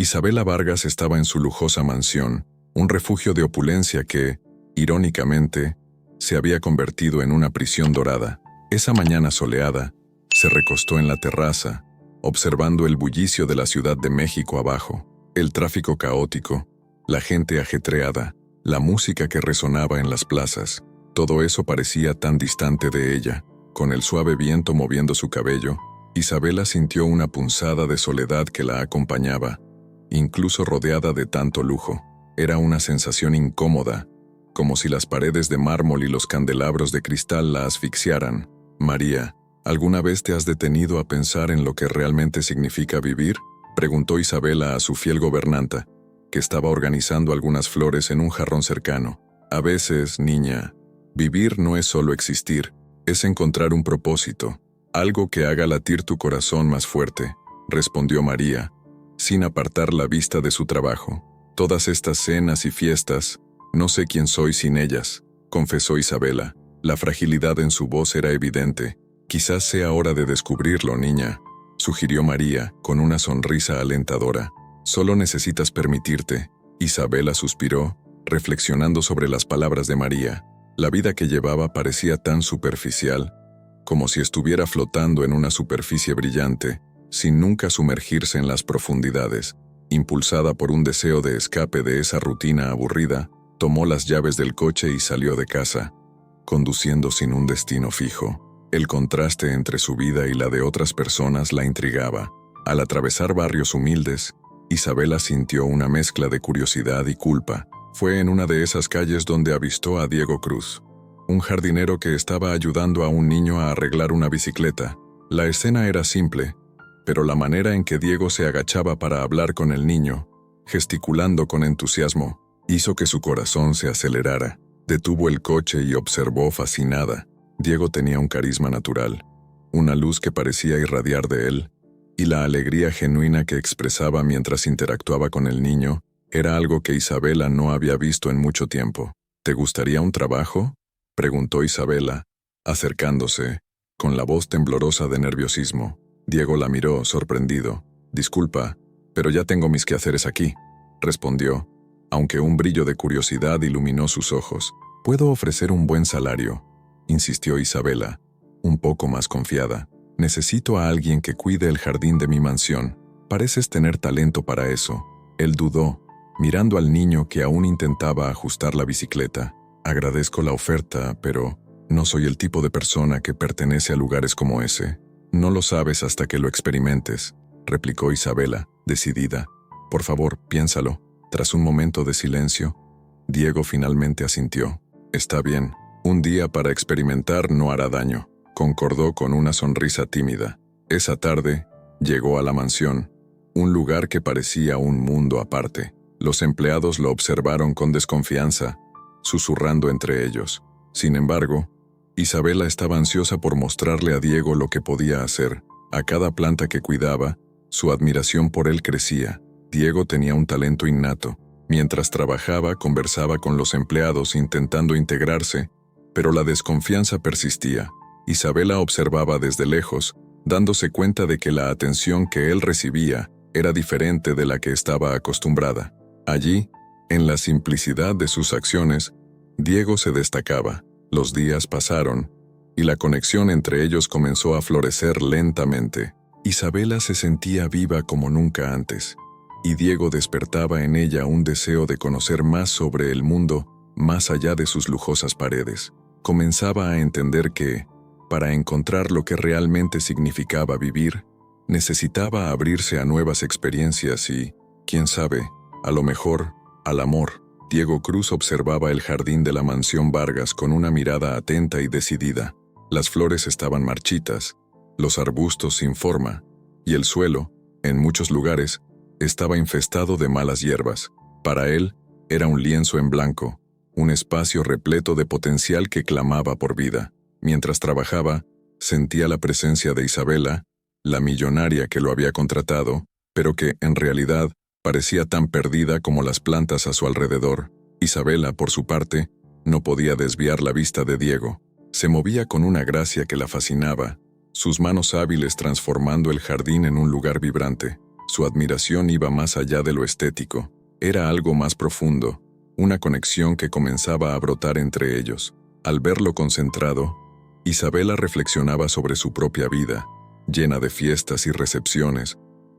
Isabela Vargas estaba en su lujosa mansión, un refugio de opulencia que, irónicamente, se había convertido en una prisión dorada. Esa mañana soleada, se recostó en la terraza, observando el bullicio de la Ciudad de México abajo, el tráfico caótico, la gente ajetreada, la música que resonaba en las plazas. Todo eso parecía tan distante de ella. Con el suave viento moviendo su cabello, Isabela sintió una punzada de soledad que la acompañaba, incluso rodeada de tanto lujo. Era una sensación incómoda, como si las paredes de mármol y los candelabros de cristal la asfixiaran. «María, ¿alguna vez te has detenido a pensar en lo que realmente significa vivir?», preguntó Isabela a su fiel gobernanta, que estaba organizando algunas flores en un jarrón cercano. «A veces, niña, vivir no es solo existir, es encontrar un propósito, algo que haga latir tu corazón más fuerte», respondió María, sin apartar la vista de su trabajo. «Todas estas cenas y fiestas, no sé quién soy sin ellas», confesó Isabela. La fragilidad en su voz era evidente. «Quizás sea hora de descubrirlo, niña», sugirió María, con una sonrisa alentadora. «Solo necesitas permitirte». Isabela suspiró, reflexionando sobre las palabras de María. La vida que llevaba parecía tan superficial, como si estuviera flotando en una superficie brillante, sin nunca sumergirse en las profundidades. Impulsada por un deseo de escape de esa rutina aburrida, tomó las llaves del coche y salió de casa, conduciendo sin un destino fijo. El contraste entre su vida y la de otras personas la intrigaba. Al atravesar barrios humildes, Isabela sintió una mezcla de curiosidad y culpa. Fue en una de esas calles donde avistó a Diego Cruz, un jardinero que estaba ayudando a un niño a arreglar una bicicleta. La escena era simple, pero la manera en que Diego se agachaba para hablar con el niño, gesticulando con entusiasmo, hizo que su corazón se acelerara. Detuvo el coche y observó fascinada. Diego tenía un carisma natural, una luz que parecía irradiar de él, y la alegría genuina que expresaba mientras interactuaba con el niño era algo que Isabela no había visto en mucho tiempo. «¿Te gustaría un trabajo?», preguntó Isabela, acercándose, con la voz temblorosa de nerviosismo. Diego la miró, sorprendido. «Disculpa, pero ya tengo mis quehaceres aquí», respondió, aunque un brillo de curiosidad iluminó sus ojos. «Puedo ofrecer un buen salario», insistió Isabela, un poco más confiada. «Necesito a alguien que cuide el jardín de mi mansión. Pareces tener talento para eso». Él dudó, mirando al niño que aún intentaba ajustar la bicicleta. «Agradezco la oferta, pero no soy el tipo de persona que pertenece a lugares como ese». «No lo sabes hasta que lo experimentes», replicó Isabela, decidida. «Por favor, piénsalo». Tras un momento de silencio, Diego finalmente asintió. «Está bien, un día para experimentar no hará daño», concordó con una sonrisa tímida. Esa tarde, llegó a la mansión, un lugar que parecía un mundo aparte. Los empleados lo observaron con desconfianza, susurrando entre ellos. Sin embargo, Isabela estaba ansiosa por mostrarle a Diego lo que podía hacer. A cada planta que cuidaba, su admiración por él crecía. Diego tenía un talento innato. Mientras trabajaba, conversaba con los empleados intentando integrarse, pero la desconfianza persistía. Isabela observaba desde lejos, dándose cuenta de que la atención que él recibía era diferente de la que estaba acostumbrada. Allí, en la simplicidad de sus acciones, Diego se destacaba. Los días pasaron, y la conexión entre ellos comenzó a florecer lentamente. Isabela se sentía viva como nunca antes, y Diego despertaba en ella un deseo de conocer más sobre el mundo, más allá de sus lujosas paredes. Comenzaba a entender que, para encontrar lo que realmente significaba vivir, necesitaba abrirse a nuevas experiencias y, quién sabe, a lo mejor, al amor. Diego Cruz observaba el jardín de la mansión Vargas con una mirada atenta y decidida. Las flores estaban marchitas, los arbustos sin forma, y el suelo, en muchos lugares, estaba infestado de malas hierbas. Para él, era un lienzo en blanco, un espacio repleto de potencial que clamaba por vida. Mientras trabajaba, sentía la presencia de Isabela, la millonaria que lo había contratado, pero que, en realidad, parecía tan perdida como las plantas a su alrededor. Isabela, por su parte, no podía desviar la vista de Diego. Se movía con una gracia que la fascinaba, sus manos hábiles transformando el jardín en un lugar vibrante. Su admiración iba más allá de lo estético. Era algo más profundo, una conexión que comenzaba a brotar entre ellos. Al verlo concentrado, Isabela reflexionaba sobre su propia vida, llena de fiestas y recepciones,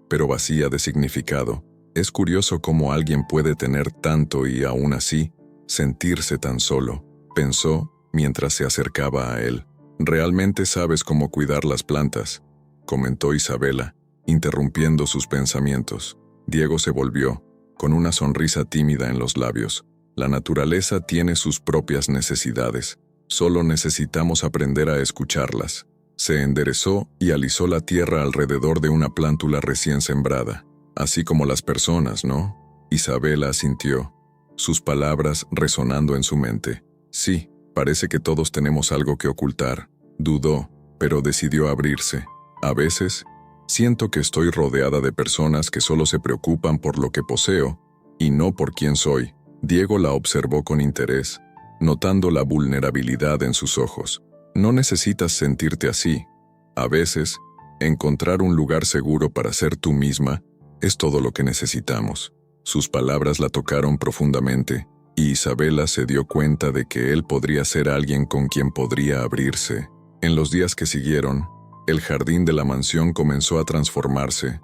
pero vacía de significado. Es curioso cómo alguien puede tener tanto y aún así sentirse tan solo, pensó mientras se acercaba a él. «¿Realmente sabes cómo cuidar las plantas?», comentó Isabela, interrumpiendo sus pensamientos. Diego se volvió, con una sonrisa tímida en los labios. «La naturaleza tiene sus propias necesidades. Solo necesitamos aprender a escucharlas». Se enderezó y alisó la tierra alrededor de una plántula recién sembrada. «Así como las personas, ¿no?», Isabela asintió, sus palabras resonando en su mente. «Sí, parece que todos tenemos algo que ocultar». Dudó, pero decidió abrirse. «A veces, siento que estoy rodeada de personas que solo se preocupan por lo que poseo y no por quién soy». Diego la observó con interés, notando la vulnerabilidad en sus ojos. «No necesitas sentirte así. A veces, encontrar un lugar seguro para ser tú misma es todo lo que necesitamos». Sus palabras la tocaron profundamente, y Isabela se dio cuenta de que él podría ser alguien con quien podría abrirse. En los días que siguieron, el jardín de la mansión comenzó a transformarse,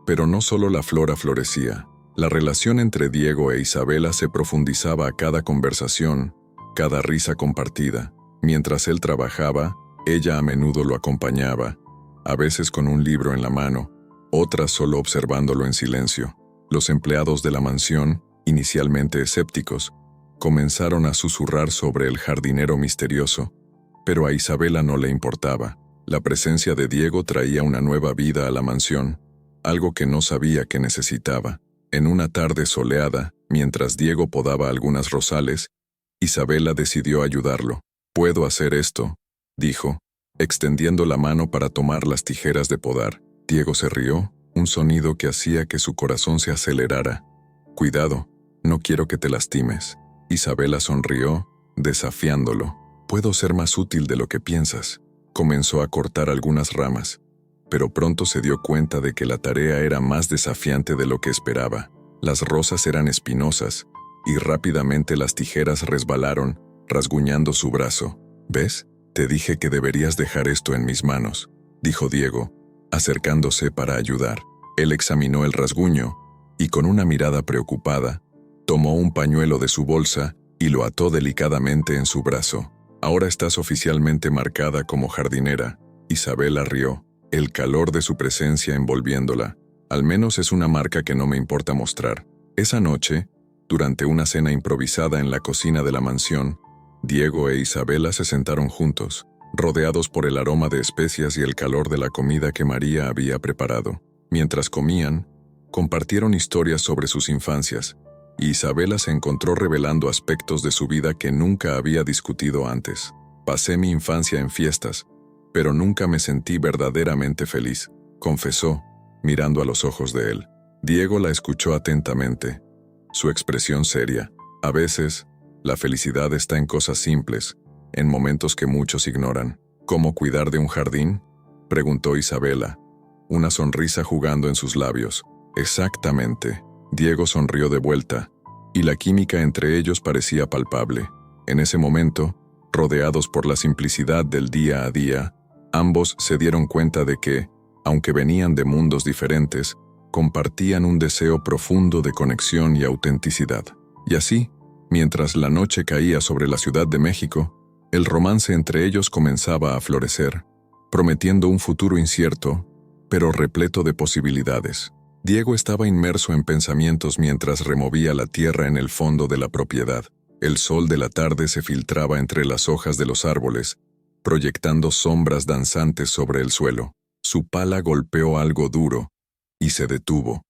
pero no solo la flora florecía. La relación entre Diego e Isabela se profundizaba a cada conversación, cada risa compartida. Mientras él trabajaba, ella a menudo lo acompañaba, a veces con un libro en la mano, otras solo observándolo en silencio. Los empleados de la mansión, inicialmente escépticos, comenzaron a susurrar sobre el jardinero misterioso, pero a Isabela no le importaba. La presencia de Diego traía una nueva vida a la mansión, algo que no sabía que necesitaba. En una tarde soleada, mientras Diego podaba algunas rosales, Isabela decidió ayudarlo. «Puedo hacer esto», dijo, extendiendo la mano para tomar las tijeras de podar. Diego se rió, un sonido que hacía que su corazón se acelerara. «Cuidado, no quiero que te lastimes». Isabela sonrió, desafiándolo. «Puedo ser más útil de lo que piensas». Comenzó a cortar algunas ramas, pero pronto se dio cuenta de que la tarea era más desafiante de lo que esperaba. Las rosas eran espinosas, y rápidamente las tijeras resbalaron, rasguñando su brazo. «¿Ves? Te dije que deberías dejar esto en mis manos», dijo Diego, acercándose para ayudar. Él examinó el rasguño, y con una mirada preocupada, tomó un pañuelo de su bolsa y lo ató delicadamente en su brazo. «Ahora estás oficialmente marcada como jardinera». Isabela rió, el calor de su presencia envolviéndola. «Al menos es una marca que no me importa mostrar». Esa noche, durante una cena improvisada en la cocina de la mansión, Diego e Isabela se sentaron juntos, rodeados por el aroma de especias y el calor de la comida que María había preparado. Mientras comían, compartieron historias sobre sus infancias, y Isabela se encontró revelando aspectos de su vida que nunca había discutido antes. «Pasé mi infancia en fiestas, pero nunca me sentí verdaderamente feliz», confesó, mirando a los ojos de él. Diego la escuchó atentamente, su expresión seria. «A veces, la felicidad está en cosas simples, en momentos que muchos ignoran». «¿Cómo cuidar de un jardín?», preguntó Isabela, una sonrisa jugando en sus labios. «Exactamente». Diego sonrió de vuelta, y la química entre ellos parecía palpable. En ese momento, rodeados por la simplicidad del día a día, ambos se dieron cuenta de que, aunque venían de mundos diferentes, compartían un deseo profundo de conexión y autenticidad. Y así, mientras la noche caía sobre la Ciudad de México, el romance entre ellos comenzaba a florecer, prometiendo un futuro incierto, pero repleto de posibilidades. Diego estaba inmerso en pensamientos mientras removía la tierra en el fondo de la propiedad. El sol de la tarde se filtraba entre las hojas de los árboles, proyectando sombras danzantes sobre el suelo. Su pala golpeó algo duro, y se detuvo.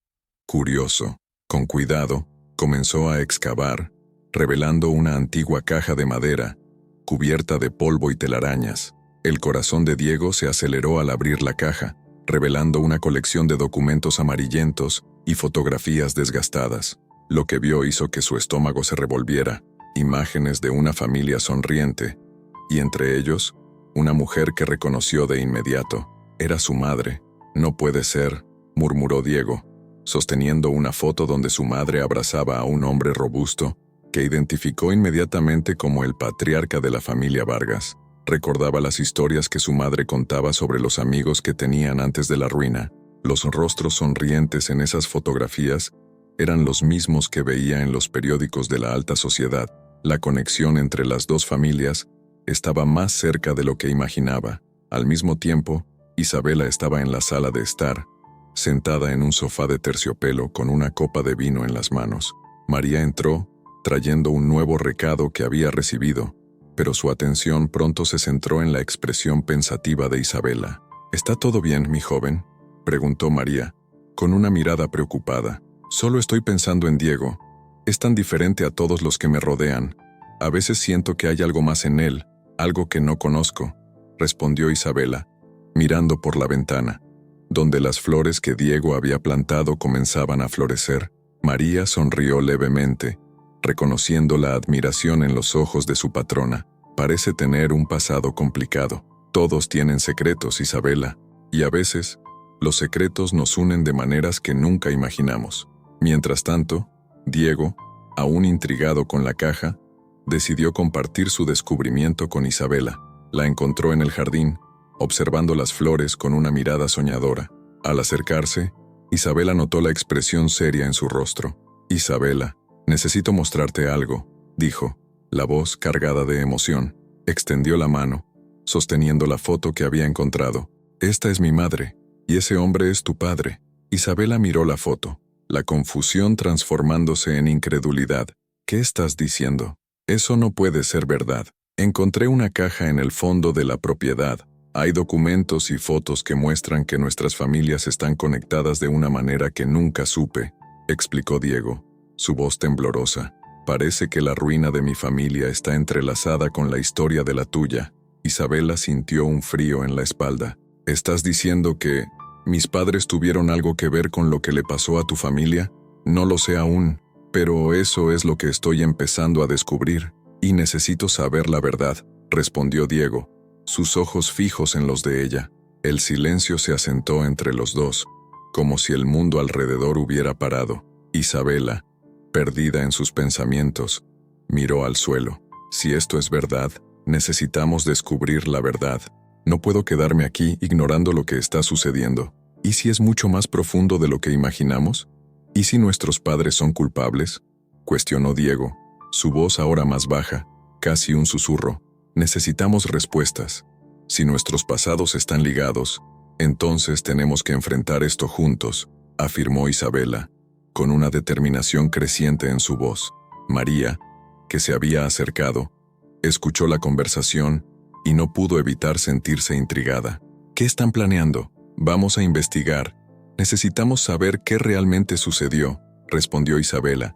Curioso, con cuidado, comenzó a excavar, revelando una antigua caja de madera, cubierta de polvo y telarañas. El corazón de Diego se aceleró al abrir la caja, revelando una colección de documentos amarillentos y fotografías desgastadas. Lo que vio hizo que su estómago se revolviera, imágenes de una familia sonriente, y entre ellos, una mujer que reconoció de inmediato. Era su madre. «No puede ser», murmuró Diego, sosteniendo una foto donde su madre abrazaba a un hombre robusto que identificó inmediatamente como el patriarca de la familia Vargas. Recordaba las historias que su madre contaba sobre los amigos que tenían antes de la ruina. Los rostros sonrientes en esas fotografías eran los mismos que veía en los periódicos de la alta sociedad. La conexión entre las dos familias estaba más cerca de lo que imaginaba. Al mismo tiempo, Isabela estaba en la sala de estar, sentada en un sofá de terciopelo con una copa de vino en las manos. María entró, trayendo un nuevo recado que había recibido, pero su atención pronto se centró en la expresión pensativa de Isabela. «¿Está todo bien, mi joven?», preguntó María, con una mirada preocupada. «Solo estoy pensando en Diego. Es tan diferente a todos los que me rodean. A veces siento que hay algo más en él, algo que no conozco», respondió Isabela, mirando por la ventana, donde las flores que Diego había plantado comenzaban a florecer. María sonrió levemente, reconociendo la admiración en los ojos de su patrona. «Parece tener un pasado complicado. Todos tienen secretos, Isabela, y a veces los secretos nos unen de maneras que nunca imaginamos». Mientras tanto, Diego, aún intrigado con la caja, decidió compartir su descubrimiento con Isabela. La encontró en el jardín, observando las flores con una mirada soñadora. Al acercarse, Isabela notó la expresión seria en su rostro. «Isabela, necesito mostrarte algo», dijo, la voz cargada de emoción. Extendió la mano, sosteniendo la foto que había encontrado. «Esta es mi madre, y ese hombre es tu padre». Isabela miró la foto, la confusión transformándose en incredulidad. «¿Qué estás diciendo? Eso no puede ser verdad. Encontré una caja en el fondo de la propiedad. Hay documentos y fotos que muestran que nuestras familias están conectadas de una manera que nunca supe», explicó Diego, su voz temblorosa. «Parece que la ruina de mi familia está entrelazada con la historia de la tuya». Isabela sintió un frío en la espalda. «¿Estás diciendo que mis padres tuvieron algo que ver con lo que le pasó a tu familia? No lo sé aún, pero eso es lo que estoy empezando a descubrir, y necesito saber la verdad», respondió Diego, sus ojos fijos en los de ella. El silencio se asentó entre los dos, como si el mundo alrededor hubiera parado. Isabela, perdida en sus pensamientos, miró al suelo. «Si esto es verdad, necesitamos descubrir la verdad. No puedo quedarme aquí ignorando lo que está sucediendo. ¿Y si es mucho más profundo de lo que imaginamos? ¿Y si nuestros padres son culpables?», cuestionó Diego, su voz ahora más baja, casi un susurro. «Necesitamos respuestas. Si nuestros pasados están ligados, entonces tenemos que enfrentar esto juntos», afirmó Isabela, con una determinación creciente en su voz. María, que se había acercado, escuchó la conversación y no pudo evitar sentirse intrigada. «¿Qué están planeando? Vamos a investigar. Necesitamos saber qué realmente sucedió», respondió Isabela,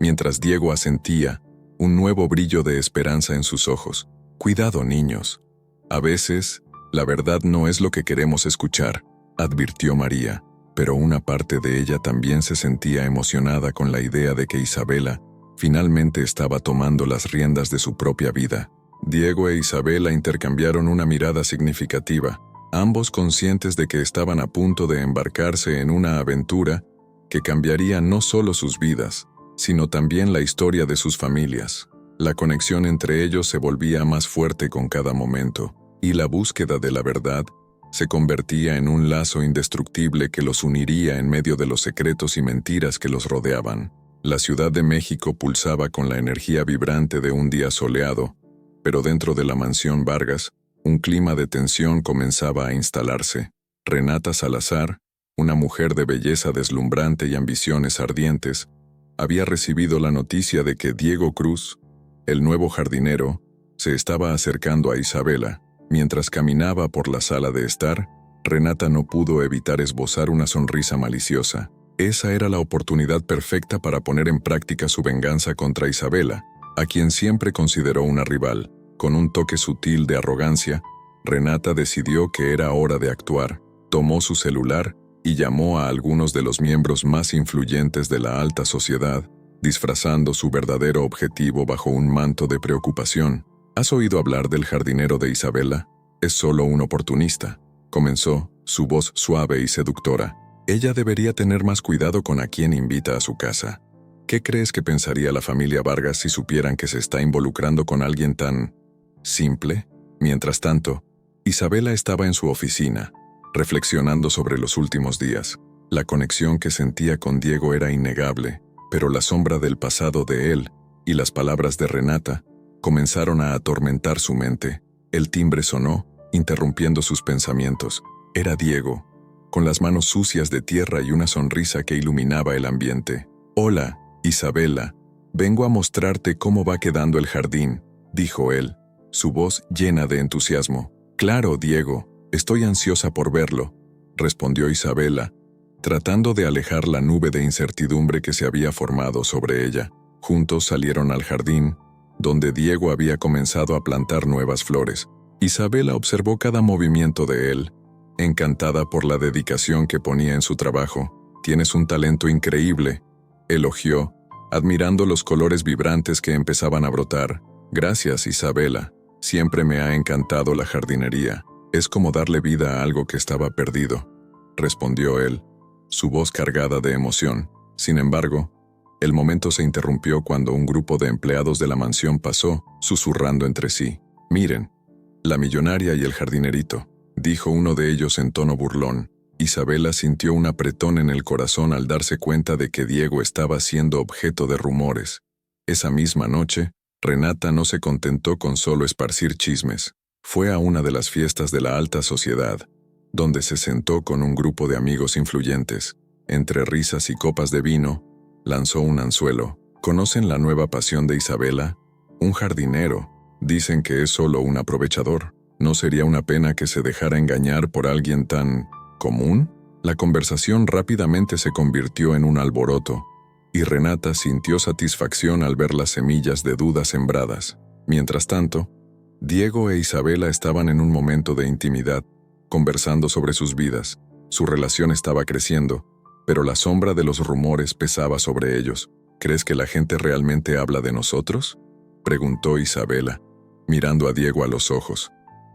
mientras Diego asentía, un nuevo brillo de esperanza en sus ojos. «Cuidado, niños. A veces, la verdad no es lo que queremos escuchar», advirtió María, pero una parte de ella también se sentía emocionada con la idea de que Isabela finalmente estaba tomando las riendas de su propia vida. Diego e Isabela intercambiaron una mirada significativa, ambos conscientes de que estaban a punto de embarcarse en una aventura que cambiaría no solo sus vidas, sino también la historia de sus familias. La conexión entre ellos se volvía más fuerte con cada momento, y la búsqueda de la verdad se convertía en un lazo indestructible que los uniría en medio de los secretos y mentiras que los rodeaban. La Ciudad de México pulsaba con la energía vibrante de un día soleado, pero dentro de la mansión Vargas, un clima de tensión comenzaba a instalarse. Renata Salazar, una mujer de belleza deslumbrante y ambiciones ardientes, había recibido la noticia de que Diego Cruz, el nuevo jardinero, se estaba acercando a Isabela. Mientras caminaba por la sala de estar, Renata no pudo evitar esbozar una sonrisa maliciosa. Esa era la oportunidad perfecta para poner en práctica su venganza contra Isabela, a quien siempre consideró una rival. Con un toque sutil de arrogancia, Renata decidió que era hora de actuar. Tomó su celular y llamó a algunos de los miembros más influyentes de la alta sociedad, disfrazando su verdadero objetivo bajo un manto de preocupación. «¿Has oído hablar del jardinero de Isabela? Es solo un oportunista», comenzó, su voz suave y seductora. Ella debería tener más cuidado con a quién invita a su casa. ¿Qué crees que pensaría la familia Vargas si supieran que se está involucrando con alguien tan simple? Mientras tanto, Isabela estaba en su oficina, reflexionando sobre los últimos días. La conexión que sentía con Diego era innegable, pero la sombra del pasado de él y las palabras de Renata comenzaron a atormentar su mente. El timbre sonó, interrumpiendo sus pensamientos. Era Diego, con las manos sucias de tierra y una sonrisa que iluminaba el ambiente. «Hola, Isabela, vengo a mostrarte cómo va quedando el jardín», dijo él, su voz llena de entusiasmo. «Claro, Diego, estoy ansiosa por verlo», respondió Isabela, tratando de alejar la nube de incertidumbre que se había formado sobre ella. Juntos salieron al jardín, donde Diego había comenzado a plantar nuevas flores. Isabela observó cada movimiento de él, encantada por la dedicación que ponía en su trabajo. «Tienes un talento increíble», elogió, admirando los colores vibrantes que empezaban a brotar. «Gracias, Isabela. Siempre me ha encantado la jardinería. Es como darle vida a algo que estaba perdido», respondió él, su voz cargada de emoción. Sin embargo, el momento se interrumpió cuando un grupo de empleados de la mansión pasó, susurrando entre sí. «Miren, la millonaria y el jardinerito», dijo uno de ellos en tono burlón. Isabela sintió un apretón en el corazón al darse cuenta de que Diego estaba siendo objeto de rumores. Esa misma noche, Renata no se contentó con solo esparcir chismes. Fue a una de las fiestas de la alta sociedad, donde se sentó con un grupo de amigos influyentes. Entre risas y copas de vino, lanzó un anzuelo. ¿Conocen la nueva pasión de Isabela? Un jardinero. Dicen que es solo un aprovechador. ¿No sería una pena que se dejara engañar por alguien tan común? La conversación rápidamente se convirtió en un alboroto, y Renata sintió satisfacción al ver las semillas de duda sembradas. Mientras tanto, Diego e Isabela estaban en un momento de intimidad, conversando sobre sus vidas. Su relación estaba creciendo, pero la sombra de los rumores pesaba sobre ellos. ¿Crees que la gente realmente habla de nosotros?, preguntó Isabela, mirando a Diego a los ojos,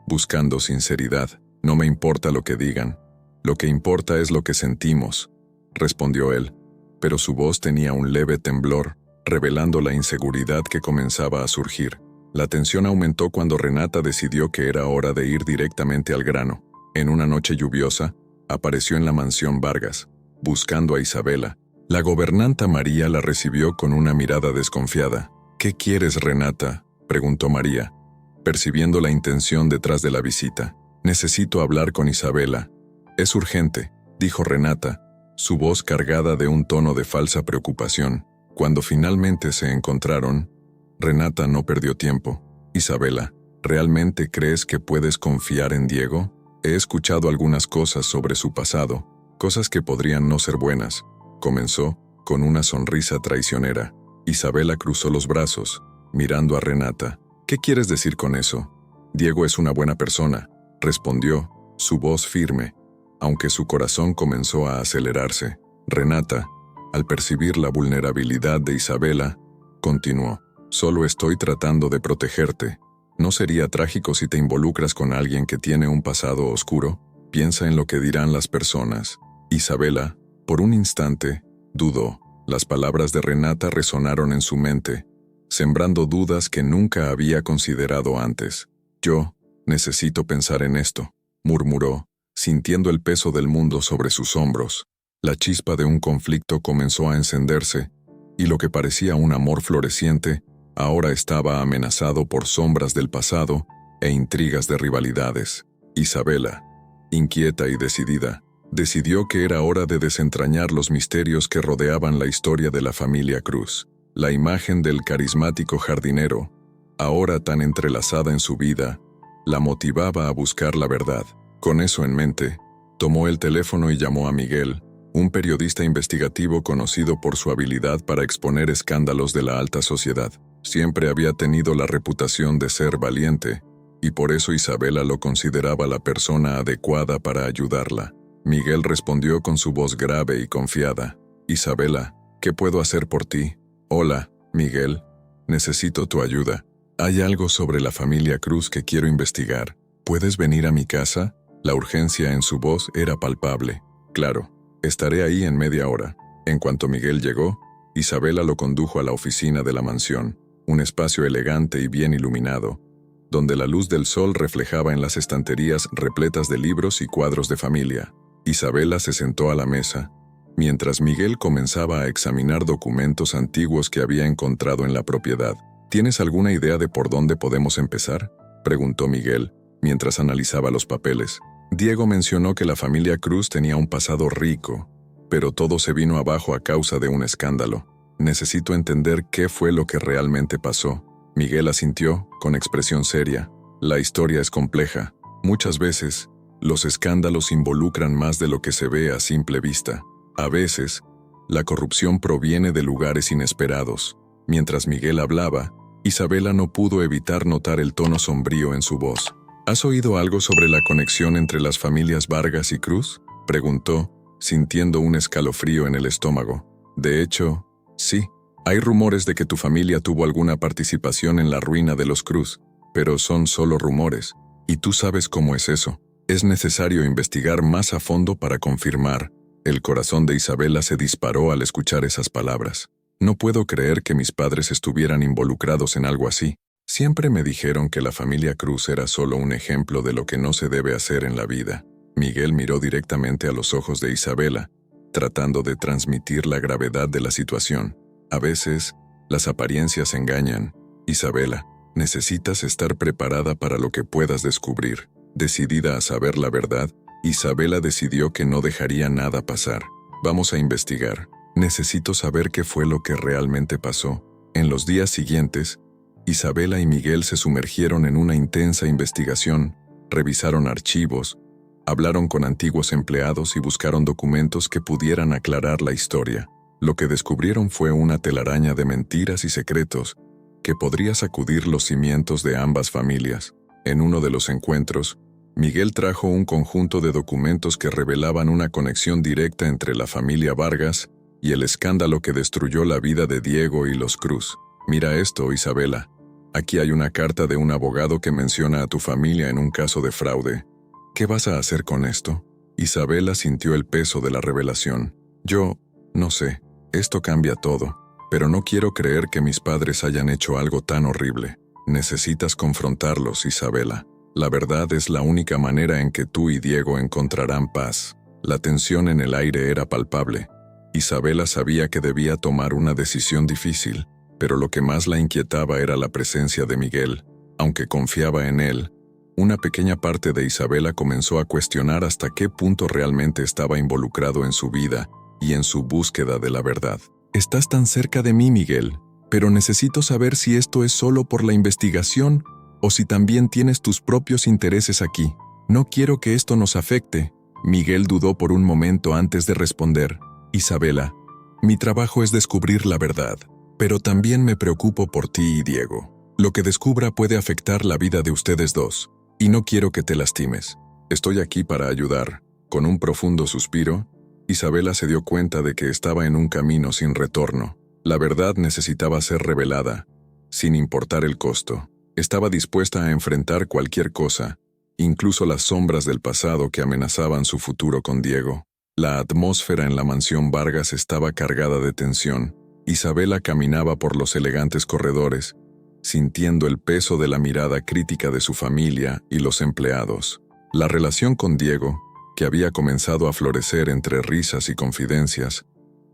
buscando sinceridad. «No me importa lo que digan. Lo que importa es lo que sentimos», respondió él, pero su voz tenía un leve temblor, revelando la inseguridad que comenzaba a surgir. La tensión aumentó cuando Renata decidió que era hora de ir directamente al grano. En una noche lluviosa, apareció en la mansión Vargas, buscando a Isabela. La gobernanta María la recibió con una mirada desconfiada. «¿Qué quieres, Renata?», preguntó María, percibiendo la intención detrás de la visita. «Necesito hablar con Isabela». «Es urgente», dijo Renata, su voz cargada de un tono de falsa preocupación. Cuando finalmente se encontraron, Renata no perdió tiempo. «Isabela, ¿realmente crees que puedes confiar en Diego? He escuchado algunas cosas sobre su pasado, cosas que podrían no ser buenas», comenzó, con una sonrisa traicionera. Isabela cruzó los brazos, mirando a Renata. «¿Qué quieres decir con eso?». «Diego es una buena persona», respondió, su voz firme, aunque su corazón comenzó a acelerarse. Renata, al percibir la vulnerabilidad de Isabela, continuó. «Solo estoy tratando de protegerte. ¿No sería trágico si te involucras con alguien que tiene un pasado oscuro? Piensa en lo que dirán las personas». Isabela, por un instante, dudó. Las palabras de Renata resonaron en su mente, sembrando dudas que nunca había considerado antes. «Yo necesito pensar en esto», murmuró, sintiendo el peso del mundo sobre sus hombros. La chispa de un conflicto comenzó a encenderse, y lo que parecía un amor floreciente, ahora estaba amenazado por sombras del pasado e intrigas de rivalidades. Isabela, inquieta y decidida, decidió que era hora de desentrañar los misterios que rodeaban la historia de la familia Cruz. La imagen del carismático jardinero, ahora tan entrelazada en su vida, la motivaba a buscar la verdad. Con eso en mente, tomó el teléfono y llamó a Miguel, un periodista investigativo conocido por su habilidad para exponer escándalos de la alta sociedad. Siempre había tenido la reputación de ser valiente, y por eso Isabela lo consideraba la persona adecuada para ayudarla. Miguel respondió con su voz grave y confiada. «Isabela, ¿qué puedo hacer por ti?». «Hola, Miguel. Necesito tu ayuda. Hay algo sobre la familia Cruz que quiero investigar. ¿Puedes venir a mi casa?». La urgencia en su voz era palpable. «Claro, Estaré ahí en media hora. En cuanto Miguel llegó, Isabela lo condujo a la oficina de la mansión, un espacio elegante y bien iluminado, donde la luz del sol reflejaba en las estanterías repletas de libros y cuadros de familia. Isabela se sentó a la mesa, mientras Miguel comenzaba a examinar documentos antiguos que había encontrado en la propiedad. ¿Tienes alguna idea de por dónde podemos empezar?, preguntó Miguel, mientras analizaba los papeles. Diego mencionó que la familia Cruz tenía un pasado rico, pero todo se vino abajo a causa de un escándalo. Necesito entender qué fue lo que realmente pasó. Miguel asintió, con expresión seria. La historia es compleja. Muchas veces, los escándalos involucran más de lo que se ve a simple vista. A veces, la corrupción proviene de lugares inesperados. Mientras Miguel hablaba, Isabela no pudo evitar notar el tono sombrío en su voz. ¿Has oído algo sobre la conexión entre las familias Vargas y Cruz?, preguntó, sintiendo un escalofrío en el estómago. De hecho, sí. Hay rumores de que tu familia tuvo alguna participación en la ruina de los Cruz, pero son solo rumores, y tú sabes cómo es eso. Es necesario investigar más a fondo para confirmar. El corazón de Isabela se disparó al escuchar esas palabras. No puedo creer que mis padres estuvieran involucrados en algo así. Siempre me dijeron que la familia Cruz era solo un ejemplo de lo que no se debe hacer en la vida. Miguel miró directamente a los ojos de Isabela, tratando de transmitir la gravedad de la situación. A veces, las apariencias engañan. Isabela, necesitas estar preparada para lo que puedas descubrir. Decidida a saber la verdad, Isabela decidió que no dejaría nada pasar. Vamos a investigar. Necesito saber qué fue lo que realmente pasó. En los días siguientes, Isabela y Miguel se sumergieron en una intensa investigación, revisaron archivos, hablaron con antiguos empleados y buscaron documentos que pudieran aclarar la historia. Lo que descubrieron fue una telaraña de mentiras y secretos que podría sacudir los cimientos de ambas familias. En uno de los encuentros, Miguel trajo un conjunto de documentos que revelaban una conexión directa entre la familia Vargas y el escándalo que destruyó la vida de Diego y los Cruz. Mira esto, Isabela. Aquí hay una carta de un abogado que menciona a tu familia en un caso de fraude. ¿Qué vas a hacer con esto? Isabela sintió el peso de la revelación. Yo, no sé, esto cambia todo, pero no quiero creer que mis padres hayan hecho algo tan horrible. Necesitas confrontarlos, Isabela. La verdad es la única manera en que tú y Diego encontrarán paz. La tensión en el aire era palpable. Isabela sabía que debía tomar una decisión difícil, pero lo que más la inquietaba era la presencia de Miguel. Aunque confiaba en él, una pequeña parte de Isabela comenzó a cuestionar hasta qué punto realmente estaba involucrado en su vida y en su búsqueda de la verdad. Estás tan cerca de mí, Miguel, pero necesito saber si esto es solo por la investigación o si también tienes tus propios intereses aquí. No quiero que esto nos afecte. Miguel dudó por un momento antes de responder. Isabela, mi trabajo es descubrir la verdad, pero también me preocupo por ti y Diego. Lo que descubra puede afectar la vida de ustedes dos, y no quiero que te lastimes. Estoy aquí para ayudar. Con un profundo suspiro, Isabela se dio cuenta de que estaba en un camino sin retorno. La verdad necesitaba ser revelada, sin importar el costo. Estaba dispuesta a enfrentar cualquier cosa, incluso las sombras del pasado que amenazaban su futuro con Diego. La atmósfera en la mansión Vargas estaba cargada de tensión. Isabela caminaba por los elegantes corredores, sintiendo el peso de la mirada crítica de su familia y los empleados. La relación con Diego, que había comenzado a florecer entre risas y confidencias,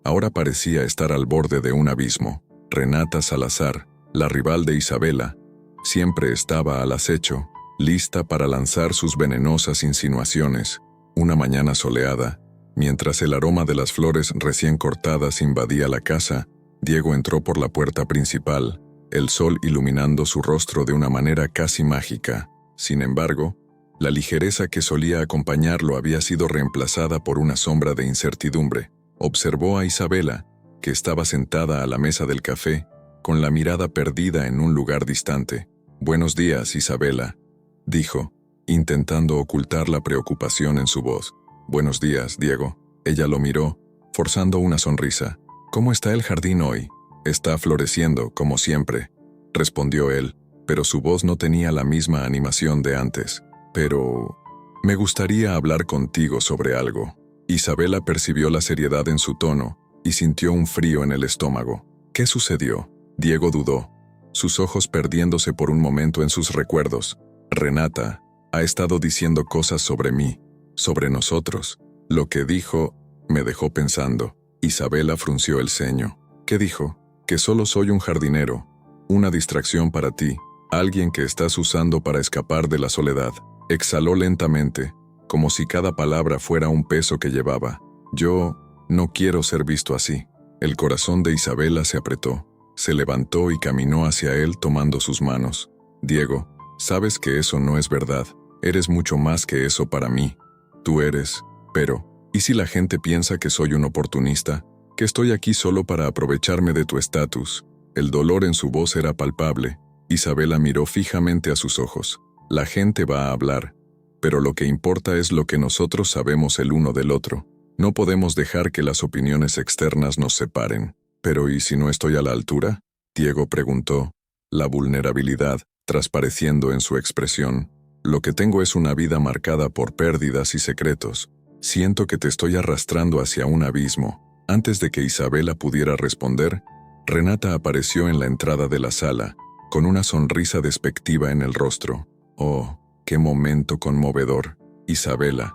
ahora parecía estar al borde de un abismo. Renata Salazar, la rival de Isabela, siempre estaba al acecho, lista para lanzar sus venenosas insinuaciones. Una mañana soleada, mientras el aroma de las flores recién cortadas invadía la casa, Diego entró por la puerta principal, el sol iluminando su rostro de una manera casi mágica. Sin embargo, la ligereza que solía acompañarlo había sido reemplazada por una sombra de incertidumbre. Observó a Isabela, que estaba sentada a la mesa del café, con la mirada perdida en un lugar distante. «Buenos días, Isabela», dijo, intentando ocultar la preocupación en su voz. «Buenos días, Diego». Ella lo miró, forzando una sonrisa. «¿Cómo está el jardín hoy?» «Está floreciendo, como siempre», respondió él, pero su voz no tenía la misma animación de antes. «Pero me gustaría hablar contigo sobre algo». Isabela percibió la seriedad en su tono y sintió un frío en el estómago. ¿Qué sucedió? Diego dudó, sus ojos perdiéndose por un momento en sus recuerdos. Renata ha estado diciendo cosas sobre mí, sobre nosotros. Lo que dijo me dejó pensando. Isabela frunció el ceño. ¿Qué dijo? Que solo soy un jardinero, una distracción para ti, alguien que estás usando para escapar de la soledad. Exhaló lentamente, como si cada palabra fuera un peso que llevaba. Yo no quiero ser visto así. El corazón de Isabela se apretó. Se levantó y caminó hacia él tomando sus manos. Diego, sabes que eso no es verdad. Eres mucho más que eso para mí. Tú eres, pero, ¿y si la gente piensa que soy un oportunista? Que estoy aquí solo para aprovecharme de tu estatus. El dolor en su voz era palpable. Isabela miró fijamente a sus ojos. La gente va a hablar, pero lo que importa es lo que nosotros sabemos el uno del otro. No podemos dejar que las opiniones externas nos separen. ¿Pero y si no estoy a la altura? Diego preguntó, la vulnerabilidad transpareciendo en su expresión. Lo que tengo es una vida marcada por pérdidas y secretos. Siento que te estoy arrastrando hacia un abismo. Antes de que Isabela pudiera responder, Renata apareció en la entrada de la sala, con una sonrisa despectiva en el rostro. Oh, qué momento conmovedor. Isabela,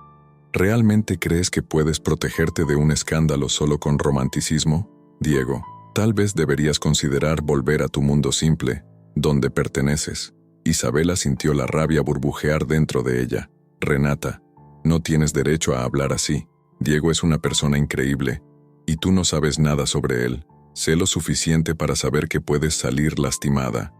¿realmente crees que puedes protegerte de un escándalo solo con romanticismo? Diego, tal vez deberías considerar volver a tu mundo simple, donde perteneces. Isabela sintió la rabia burbujear dentro de ella. Renata, no tienes derecho a hablar así. Diego es una persona increíble, y tú no sabes nada sobre él. Sé lo suficiente para saber que puedes salir lastimada.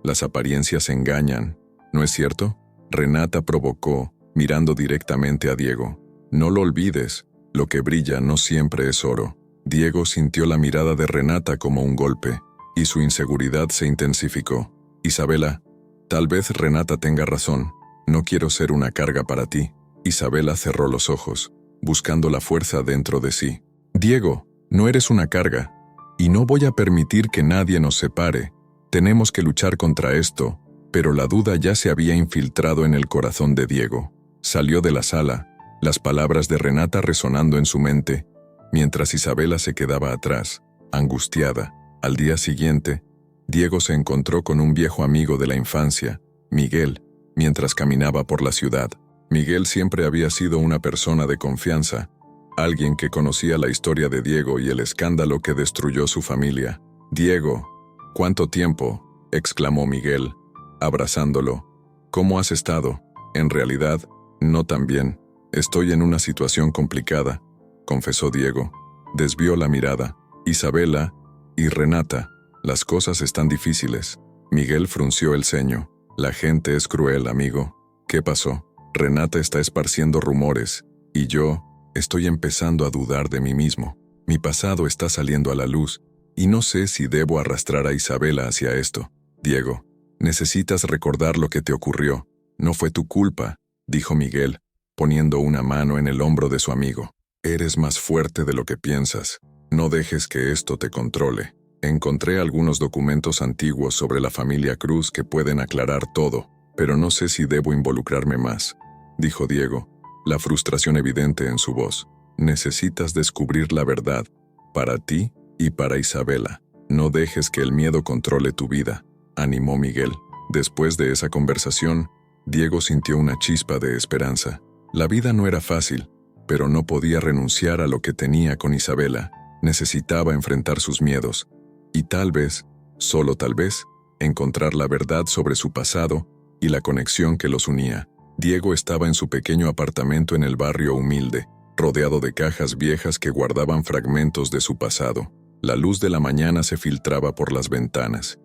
Las apariencias engañan, ¿no es cierto? Renata provocó, mirando directamente a Diego. No lo olvides, lo que brilla no siempre es oro. Diego sintió la mirada de Renata como un golpe, y su inseguridad se intensificó. Isabela, tal vez Renata tenga razón. No quiero ser una carga para ti. Isabela cerró los ojos, buscando la fuerza dentro de sí. Diego, no eres una carga, y no voy a permitir que nadie nos separe. Tenemos que luchar contra esto, pero la duda ya se había infiltrado en el corazón de Diego. Salió de la sala, las palabras de Renata resonando en su mente, mientras Isabela se quedaba atrás, angustiada. Al día siguiente, Diego se encontró con un viejo amigo de la infancia, Miguel, mientras caminaba por la ciudad. Miguel siempre había sido una persona de confianza, alguien que conocía la historia de Diego y el escándalo que destruyó su familia. «Diego, ¿cuánto tiempo?», exclamó Miguel, abrazándolo. «¿Cómo has estado?». «En realidad, no tan bien. Estoy en una situación complicada», confesó Diego. Desvió la mirada. «Isabela y Renata, las cosas están difíciles». Miguel frunció el ceño. «La gente es cruel, amigo». «¿Qué pasó?». «Renata está esparciendo rumores, y yo estoy empezando a dudar de mí mismo. Mi pasado está saliendo a la luz, y no sé si debo arrastrar a Isabela hacia esto». «Diego, necesitas recordar lo que te ocurrió. No fue tu culpa», dijo Miguel, poniendo una mano en el hombro de su amigo. «Eres más fuerte de lo que piensas. No dejes que esto te controle. Encontré algunos documentos antiguos sobre la familia Cruz que pueden aclarar todo, pero no sé si debo involucrarme más», dijo Diego, la frustración evidente en su voz. «Necesitas descubrir la verdad, para ti y para Isabela. No dejes que el miedo controle tu vida», animó Miguel. Después de esa conversación, Diego sintió una chispa de esperanza. La vida no era fácil, pero no podía renunciar a lo que tenía con Isabela. Necesitaba enfrentar sus miedos, y tal vez, solo tal vez, encontrar la verdad sobre su pasado y la conexión que los unía. Diego estaba en su pequeño apartamento en el barrio humilde, rodeado de cajas viejas que guardaban fragmentos de su pasado. La luz de la mañana se filtraba por las ventanas,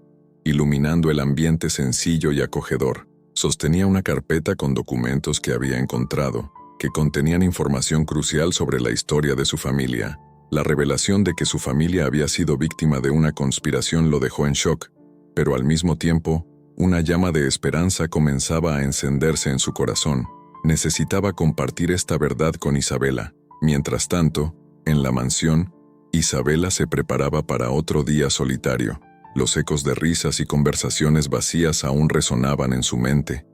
iluminando el ambiente sencillo y acogedor. Sostenía una carpeta con documentos que había encontrado, que contenían información crucial sobre la historia de su familia. La revelación de que su familia había sido víctima de una conspiración lo dejó en shock, pero al mismo tiempo, una llama de esperanza comenzaba a encenderse en su corazón. Necesitaba compartir esta verdad con Isabela. Mientras tanto, en la mansión, Isabela se preparaba para otro día solitario. Los ecos de risas y conversaciones vacías aún resonaban en su mente,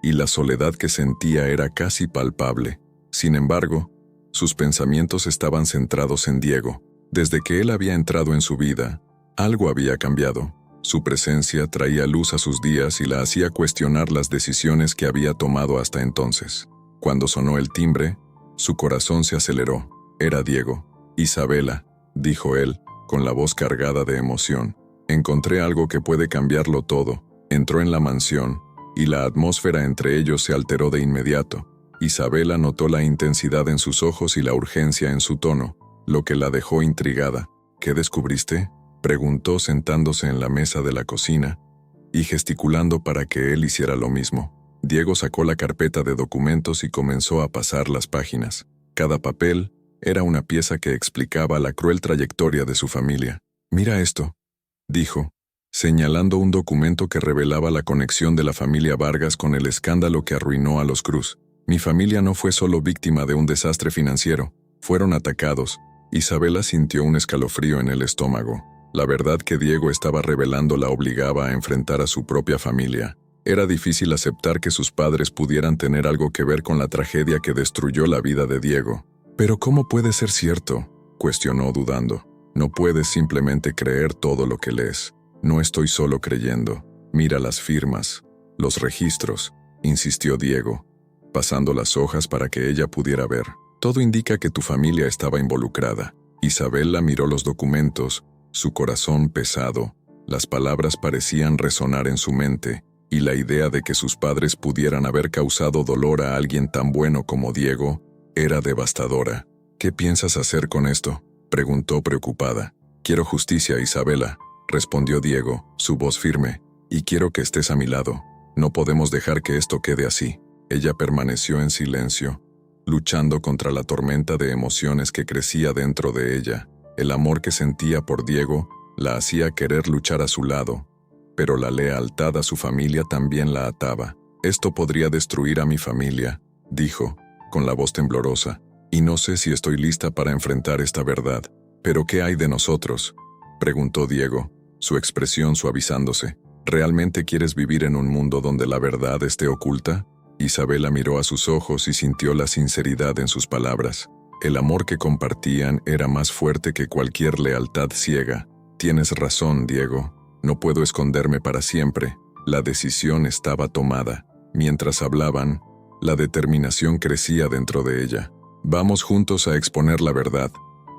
y la soledad que sentía era casi palpable. Sin embargo, Sus pensamientos estaban centrados en Diego. Desde que él había entrado en su vida, algo había cambiado. Su presencia traía luz a sus días y la hacía cuestionar las decisiones que había tomado hasta entonces. Cuando sonó el timbre, su corazón se aceleró. Era Diego. «Isabela», dijo él, con la voz cargada de emoción. «Encontré algo que puede cambiarlo todo». Entró en la mansión, y la atmósfera entre ellos se alteró de inmediato. Isabela notó la intensidad en sus ojos y la urgencia en su tono, lo que la dejó intrigada. «¿Qué descubriste?», preguntó sentándose en la mesa de la cocina y gesticulando para que él hiciera lo mismo. Diego sacó la carpeta de documentos y comenzó a pasar las páginas. Cada papel era una pieza que explicaba la cruel trayectoria de su familia. «Mira esto», dijo, señalando un documento que revelaba la conexión de la familia Vargas con el escándalo que arruinó a los Cruz. «Mi familia no fue solo víctima de un desastre financiero, fueron atacados». Isabela sintió un escalofrío en el estómago. La verdad que Diego estaba revelando la obligaba a enfrentar a su propia familia. Era difícil aceptar que sus padres pudieran tener algo que ver con la tragedia que destruyó la vida de Diego. «¿Pero cómo puede ser cierto?», cuestionó dudando. «No puedes simplemente creer todo lo que lees». «No estoy solo creyendo. Mira las firmas, los registros», insistió Diego, pasando las hojas para que ella pudiera ver. «Todo indica que tu familia estaba involucrada». Isabela miró los documentos, su corazón pesado. Las palabras parecían resonar en su mente, y la idea de que sus padres pudieran haber causado dolor a alguien tan bueno como Diego era devastadora. «¿Qué piensas hacer con esto?», preguntó preocupada. «Quiero justicia, Isabela», respondió Diego, su voz firme, «y quiero que estés a mi lado. No podemos dejar que esto quede así». Ella permaneció en silencio, luchando contra la tormenta de emociones que crecía dentro de ella. El amor que sentía por Diego la hacía querer luchar a su lado, pero la lealtad a su familia también la ataba. «Esto podría destruir a mi familia», dijo, con la voz temblorosa, «y no sé si estoy lista para enfrentar esta verdad». «¿Pero qué hay de nosotros?», preguntó Diego, su expresión suavizándose. «¿Realmente quieres vivir en un mundo donde la verdad esté oculta?». Isabela miró a sus ojos y sintió la sinceridad en sus palabras. El amor que compartían era más fuerte que cualquier lealtad ciega. «Tienes razón, Diego. No puedo esconderme para siempre». La decisión estaba tomada. Mientras hablaban, la determinación crecía dentro de ella. «Vamos juntos a exponer la verdad»,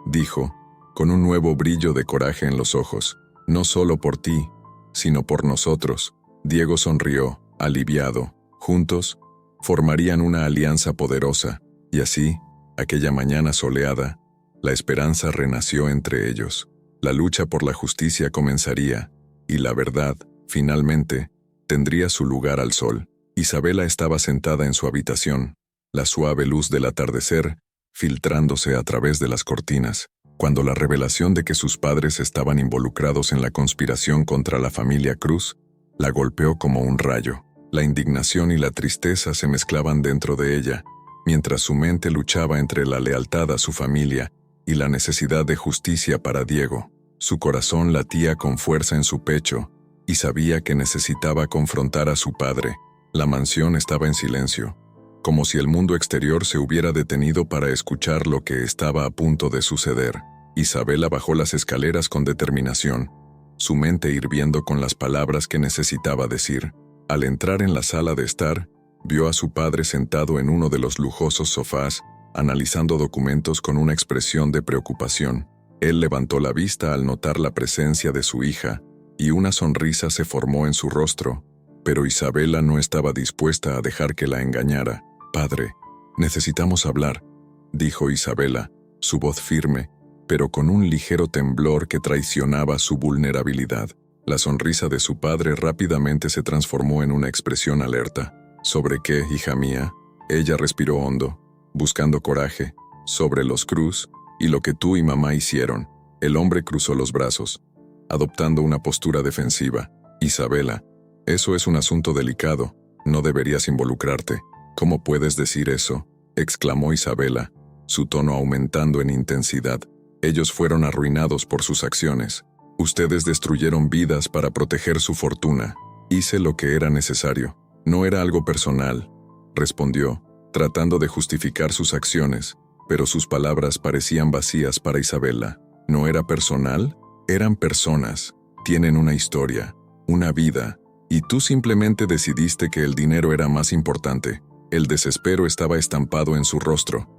dijo, con un nuevo brillo de coraje en los ojos. «No solo por ti, sino por nosotros». Diego sonrió, aliviado. Juntos, formarían una alianza poderosa, y así, aquella mañana soleada, la esperanza renació entre ellos. La lucha por la justicia comenzaría, y la verdad, finalmente, tendría su lugar al sol. Isabela estaba sentada en su habitación, la suave luz del atardecer filtrándose a través de las cortinas, cuando la revelación de que sus padres estaban involucrados en la conspiración contra la familia Cruz la golpeó como un rayo. La indignación y la tristeza se mezclaban dentro de ella, mientras su mente luchaba entre la lealtad a su familia y la necesidad de justicia para Diego. Su corazón latía con fuerza en su pecho y sabía que necesitaba confrontar a su padre. La mansión estaba en silencio, como si el mundo exterior se hubiera detenido para escuchar lo que estaba a punto de suceder. Isabela bajó las escaleras con determinación, su mente hirviendo con las palabras que necesitaba decir. Al entrar en la sala de estar, vio a su padre sentado en uno de los lujosos sofás, analizando documentos con una expresión de preocupación. Él levantó la vista al notar la presencia de su hija, y una sonrisa se formó en su rostro, pero Isabela no estaba dispuesta a dejar que la engañara. «Padre, necesitamos hablar», dijo Isabela, su voz firme, pero con un ligero temblor que traicionaba su vulnerabilidad. La sonrisa de su padre rápidamente se transformó en una expresión alerta. «¿Sobre qué, hija mía?». Ella respiró hondo, buscando coraje. «Sobre los Cruz y lo que tú y mamá hicieron». El hombre cruzó los brazos, adoptando una postura defensiva. «Isabela, eso es un asunto delicado. No deberías involucrarte». «¿Cómo puedes decir eso?», exclamó Isabela, su tono aumentando en intensidad. «Ellos fueron arruinados por sus acciones. Ustedes destruyeron vidas para proteger su fortuna. Hice lo que era necesario. No era algo personal», respondió, tratando de justificar sus acciones, pero sus palabras parecían vacías para Isabela. ¿No era personal? Eran personas. Tienen una historia, una vida, y tú simplemente decidiste que el dinero era más importante. El desespero estaba estampado en su rostro,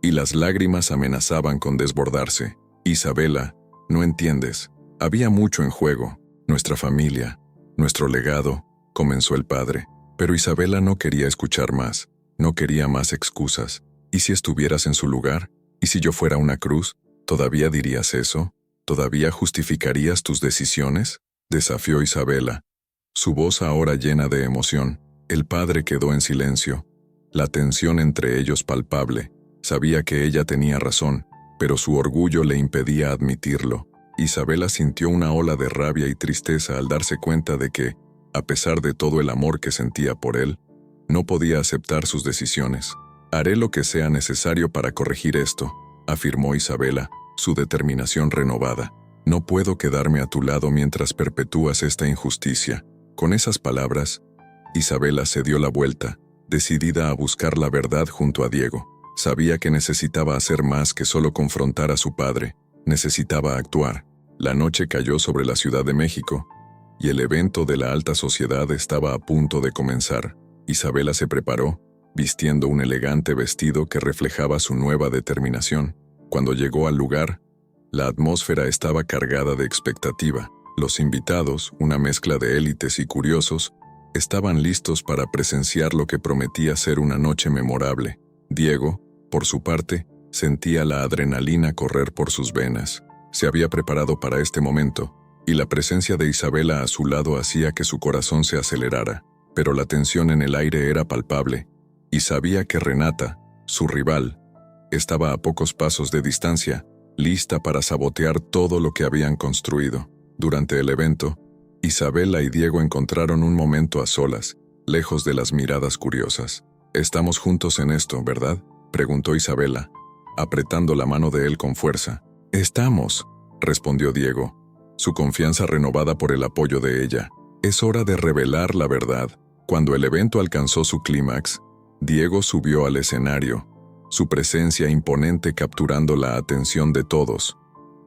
y las lágrimas amenazaban con desbordarse. Isabela, no entiendes. Había mucho en juego. Nuestra familia, nuestro legado, comenzó el padre. Pero Isabela no quería escuchar más. No quería más excusas. ¿Y si estuvieras en su lugar? ¿Y si yo fuera una cruz? ¿Todavía dirías eso? ¿Todavía justificarías tus decisiones? Desafió Isabela, su voz ahora llena de emoción. El padre quedó en silencio. La tensión entre ellos palpable. Sabía que ella tenía razón, pero su orgullo le impedía admitirlo. Isabela sintió una ola de rabia y tristeza al darse cuenta de que, a pesar de todo el amor que sentía por él, no podía aceptar sus decisiones. «Haré lo que sea necesario para corregir esto», afirmó Isabela, su determinación renovada. «No puedo quedarme a tu lado mientras perpetúas esta injusticia». Con esas palabras, Isabela se dio la vuelta, decidida a buscar la verdad junto a Diego. Sabía que necesitaba hacer más que solo confrontar a su padre. Necesitaba actuar. La noche cayó sobre la Ciudad de México, y el evento de la alta sociedad estaba a punto de comenzar. Isabela se preparó, vistiendo un elegante vestido que reflejaba su nueva determinación. Cuando llegó al lugar, la atmósfera estaba cargada de expectativa. Los invitados, una mezcla de élites y curiosos, estaban listos para presenciar lo que prometía ser una noche memorable. Diego, por su parte, sentía la adrenalina correr por sus venas. Se había preparado para este momento, y la presencia de Isabela a su lado hacía que su corazón se acelerara, pero la tensión en el aire era palpable, y sabía que Renata, su rival, estaba a pocos pasos de distancia, lista para sabotear todo lo que habían construido. Durante el evento, Isabela y Diego encontraron un momento a solas, lejos de las miradas curiosas. «Estamos juntos en esto, ¿verdad?», preguntó Isabela, apretando la mano de él con fuerza. «Estamos», respondió Diego, su confianza renovada por el apoyo de ella. «Es hora de revelar la verdad». Cuando el evento alcanzó su clímax, Diego subió al escenario, su presencia imponente capturando la atención de todos.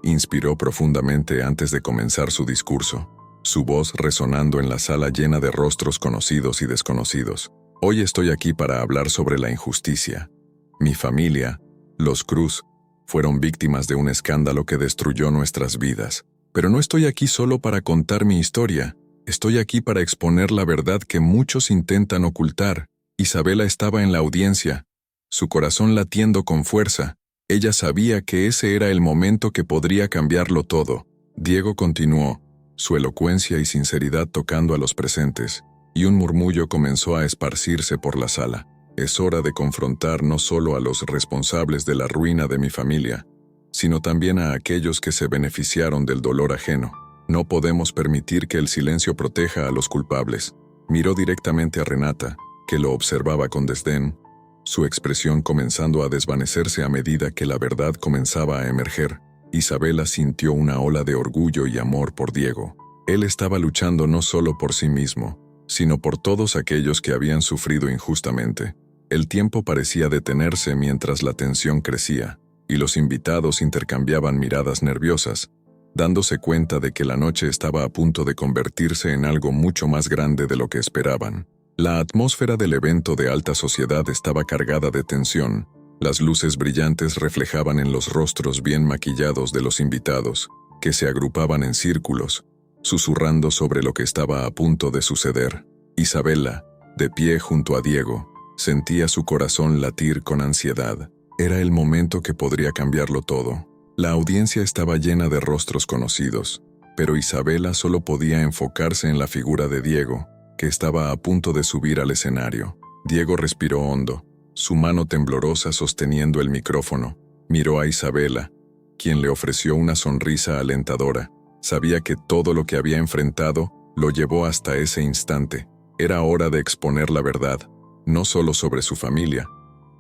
Inspiró profundamente antes de comenzar su discurso, su voz resonando en la sala llena de rostros conocidos y desconocidos. «Hoy estoy aquí para hablar sobre la injusticia. Mi familia, los Cruz, fueron víctimas de un escándalo que destruyó nuestras vidas. Pero no estoy aquí solo para contar mi historia. Estoy aquí para exponer la verdad que muchos intentan ocultar». Isabela estaba en la audiencia, su corazón latiendo con fuerza. Ella sabía que ese era el momento que podría cambiarlo todo. Diego continuó, su elocuencia y sinceridad tocando a los presentes, y un murmullo comenzó a esparcirse por la sala. «Es hora de confrontar no solo a los responsables de la ruina de mi familia, sino también a aquellos que se beneficiaron del dolor ajeno. No podemos permitir que el silencio proteja a los culpables». Miró directamente a Renata, que lo observaba con desdén, su expresión comenzando a desvanecerse a medida que la verdad comenzaba a emerger. Isabela sintió una ola de orgullo y amor por Diego. Él estaba luchando no solo por sí mismo, sino por todos aquellos que habían sufrido injustamente. El tiempo parecía detenerse mientras la tensión crecía, y los invitados intercambiaban miradas nerviosas, dándose cuenta de que la noche estaba a punto de convertirse en algo mucho más grande de lo que esperaban. La atmósfera del evento de alta sociedad estaba cargada de tensión. Las luces brillantes reflejaban en los rostros bien maquillados de los invitados, que se agrupaban en círculos, susurrando sobre lo que estaba a punto de suceder. Isabela, de pie junto a Diego, sentía su corazón latir con ansiedad. Era el momento que podría cambiarlo todo. La audiencia estaba llena de rostros conocidos, pero Isabela solo podía enfocarse en la figura de Diego, que estaba a punto de subir al escenario. Diego respiró hondo, su mano temblorosa sosteniendo el micrófono. Miró a Isabela, quien le ofreció una sonrisa alentadora. Sabía que todo lo que había enfrentado lo llevó hasta ese instante. Era hora de exponer la verdad, no solo sobre su familia,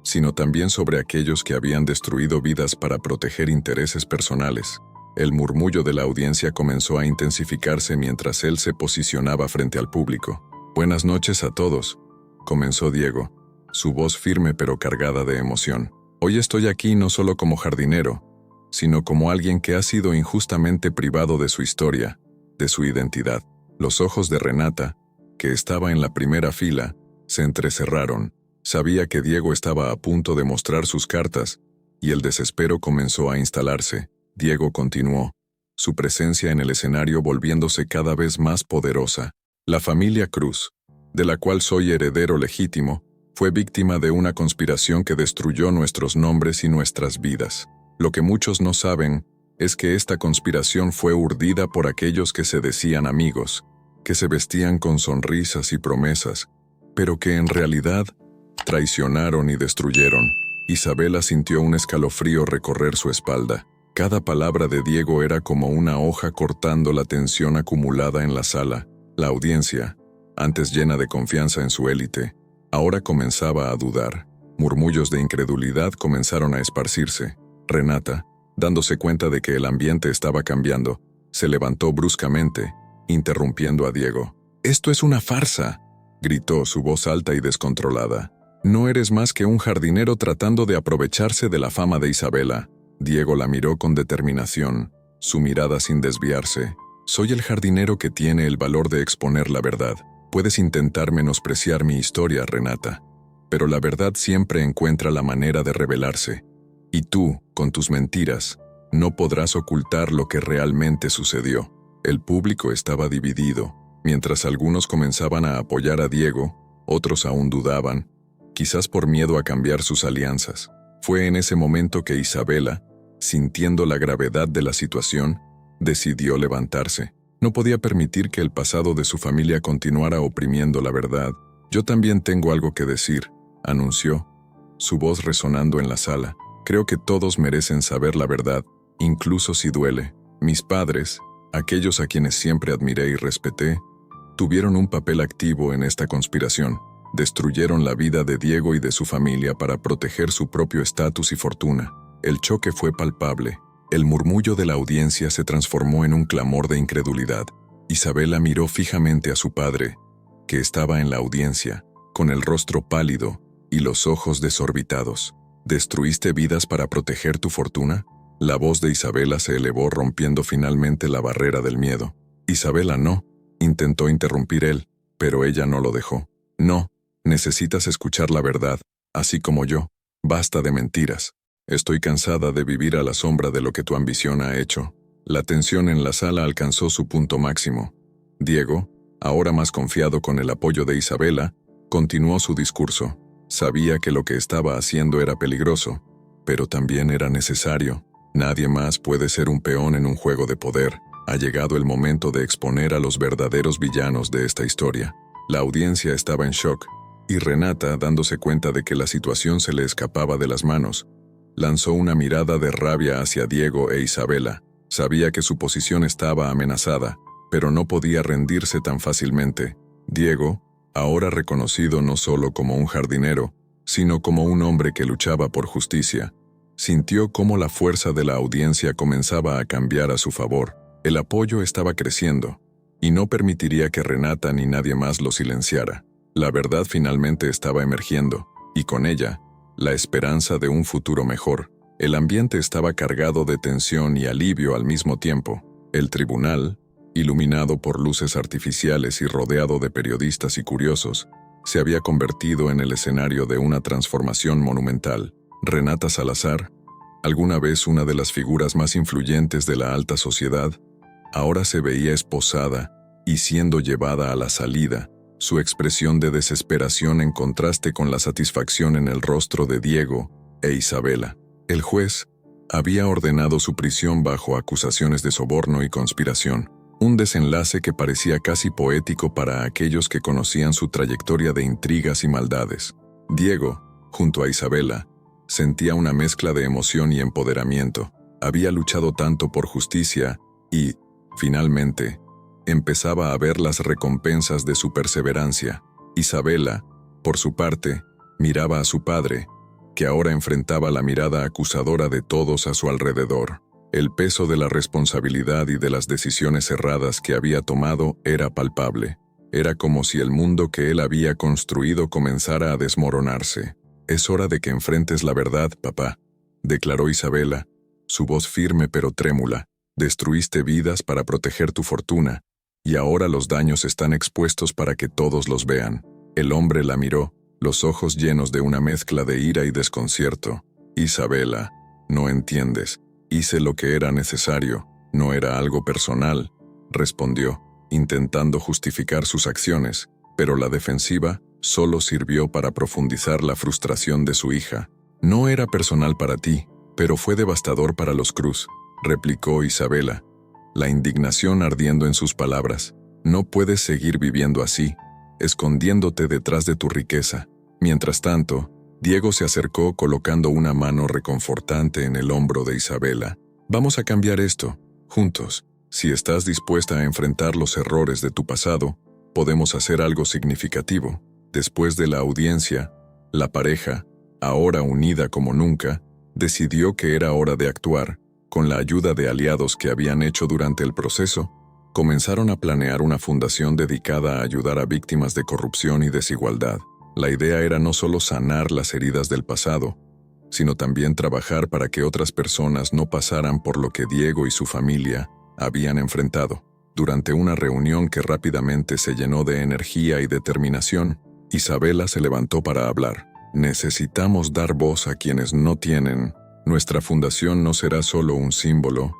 sino también sobre aquellos que habían destruido vidas para proteger intereses personales. El murmullo de la audiencia comenzó a intensificarse mientras él se posicionaba frente al público. «Buenas noches a todos», comenzó Diego, su voz firme pero cargada de emoción. Hoy estoy aquí no solo como jardinero, sino como alguien que ha sido injustamente privado de su historia, de su identidad. Los ojos de Renata, que estaba en la primera fila, se entrecerraron. Sabía que Diego estaba a punto de mostrar sus cartas, y el desespero comenzó a instalarse. Diego continuó, su presencia en el escenario volviéndose cada vez más poderosa. La familia Cruz, de la cual soy heredero legítimo, fue víctima de una conspiración que destruyó nuestros nombres y nuestras vidas. Lo que muchos no saben es que esta conspiración fue urdida por aquellos que se decían amigos, que se vestían con sonrisas y promesas, pero que en realidad traicionaron y destruyeron. Isabela sintió un escalofrío recorrer su espalda. Cada palabra de Diego era como una hoja cortando la tensión acumulada en la sala. La audiencia, antes llena de confianza en su élite, ahora comenzaba a dudar. Murmullos de incredulidad comenzaron a esparcirse. Renata, dándose cuenta de que el ambiente estaba cambiando, se levantó bruscamente, interrumpiendo a Diego. «Esto es una farsa», gritó, su voz alta y descontrolada. «No eres más que un jardinero tratando de aprovecharse de la fama de Isabela». Diego la miró con determinación, su mirada sin desviarse. «Soy el jardinero que tiene el valor de exponer la verdad. Puedes intentar menospreciar mi historia, Renata, pero la verdad siempre encuentra la manera de revelarse. Y tú, con tus mentiras, no podrás ocultar lo que realmente sucedió». El público estaba dividido. Mientras algunos comenzaban a apoyar a Diego, otros aún dudaban, quizás por miedo a cambiar sus alianzas. Fue en ese momento que Isabela, sintiendo la gravedad de la situación, decidió levantarse. No podía permitir que el pasado de su familia continuara oprimiendo la verdad. «Yo también tengo algo que decir», anunció, su voz resonando en la sala. «Creo que todos merecen saber la verdad, incluso si duele. Mis padres, aquellos a quienes siempre admiré y respeté, tuvieron un papel activo en esta conspiración. Destruyeron la vida de Diego y de su familia para proteger su propio estatus y fortuna». El choque fue palpable. El murmullo de la audiencia se transformó en un clamor de incredulidad. Isabela miró fijamente a su padre, que estaba en la audiencia, con el rostro pálido y los ojos desorbitados. «¿Destruiste vidas para proteger tu fortuna?». La voz de Isabela se elevó rompiendo finalmente la barrera del miedo. «Isabela, no», intentó interrumpir él, pero ella no lo dejó. «No, necesitas escuchar la verdad, así como yo. Basta de mentiras. Estoy cansada de vivir a la sombra de lo que tu ambición ha hecho». La tensión en la sala alcanzó su punto máximo. Diego, ahora más confiado con el apoyo de Isabela, continuó su discurso. Sabía que lo que estaba haciendo era peligroso, pero también era necesario. Nadie más puede ser un peón en un juego de poder. Ha llegado el momento de exponer a los verdaderos villanos de esta historia. La audiencia estaba en shock, y Renata, dándose cuenta de que la situación se le escapaba de las manos, lanzó una mirada de rabia hacia Diego e Isabela. Sabía que su posición estaba amenazada, pero no podía rendirse tan fácilmente. Diego, ahora reconocido no solo como un jardinero, sino como un hombre que luchaba por justicia, sintió cómo la fuerza de la audiencia comenzaba a cambiar a su favor. El apoyo estaba creciendo, y no permitiría que Renata ni nadie más lo silenciara. La verdad finalmente estaba emergiendo, y con ella, la esperanza de un futuro mejor. El ambiente estaba cargado de tensión y alivio al mismo tiempo. El tribunal, iluminado por luces artificiales y rodeado de periodistas y curiosos, se había convertido en el escenario de una transformación monumental. Renata Salazar, alguna vez una de las figuras más influyentes de la alta sociedad, ahora se veía esposada y siendo llevada a la salida, su expresión de desesperación en contraste con la satisfacción en el rostro de Diego e Isabela. El juez había ordenado su prisión bajo acusaciones de soborno y conspiración, un desenlace que parecía casi poético para aquellos que conocían su trayectoria de intrigas y maldades. Diego, junto a Isabela, sentía una mezcla de emoción y empoderamiento. Había luchado tanto por justicia y, finalmente, empezaba a ver las recompensas de su perseverancia. Isabela, por su parte, miraba a su padre, que ahora enfrentaba la mirada acusadora de todos a su alrededor. El peso de la responsabilidad y de las decisiones erradas que había tomado era palpable. Era como si el mundo que él había construido comenzara a desmoronarse. Es hora de que enfrentes la verdad, papá, declaró Isabela, su voz firme pero trémula. Destruiste vidas para proteger tu fortuna, y ahora los daños están expuestos para que todos los vean. El hombre la miró, los ojos llenos de una mezcla de ira y desconcierto. Isabela, no entiendes. Hice lo que era necesario, no era algo personal, respondió, intentando justificar sus acciones, pero la defensiva solo sirvió para profundizar la frustración de su hija. No era personal para ti, pero fue devastador para los Cruz, replicó Isabela, la indignación ardiendo en sus palabras. No puedes seguir viviendo así, escondiéndote detrás de tu riqueza. Mientras tanto, Diego se acercó colocando una mano reconfortante en el hombro de Isabela. Vamos a cambiar esto, juntos. Si estás dispuesta a enfrentar los errores de tu pasado, podemos hacer algo significativo. Después de la audiencia, la pareja, ahora unida como nunca, decidió que era hora de actuar. Con la ayuda de aliados que habían hecho durante el proceso, comenzaron a planear una fundación dedicada a ayudar a víctimas de corrupción y desigualdad. La idea era no solo sanar las heridas del pasado, sino también trabajar para que otras personas no pasaran por lo que Diego y su familia habían enfrentado. Durante una reunión que rápidamente se llenó de energía y determinación, Isabela se levantó para hablar. Necesitamos dar voz a quienes no tienen. Nuestra fundación no será solo un símbolo,